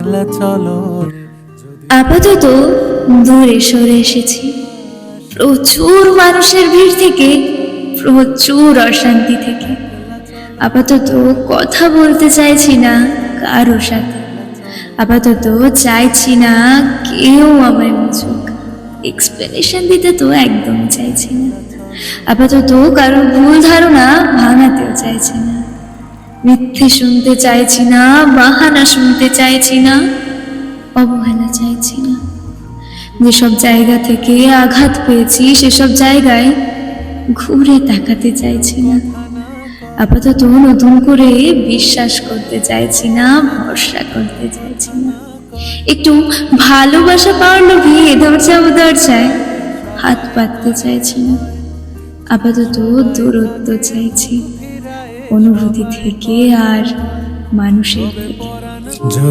একলা চলো। আপাতত দূরে সরে এসেছি প্রচুর মানুষের ভিড় থেকে, প্রচুর অশান্তি থেকে। আপাতত কথা বলতে চাইছি না কারো সাথে, আপাতত চাইছি না কেউ আমায় বুঝুক, এক্সপ্লেনেশন দিতে তো একদম চাইছি না। আপাতত কারোর ভুল ধারণা ভাঙাতেও চাইছি না, মিথ্যে শুনতে চাইছি না, বাহানা শুনতে চাইছি না, অবহেলা চাইছি না। যেসব জায়গা থেকে আঘাত পেয়েছি সেসব জায়গায় ঘুরে তাকাতে চাইছি না। আপাতত নতুন করে বিশ্বাস করতে চাইছি না, ভরসা করতে চাইছি না। একটু ভালোবাসা পাওয়ার লোভে দরজা দরজায় হাত পাততে চাইছি না। আপাতত দূরত্ব চাইছি, অনুভূতি থেকে আর মানুষের থেকে। যদি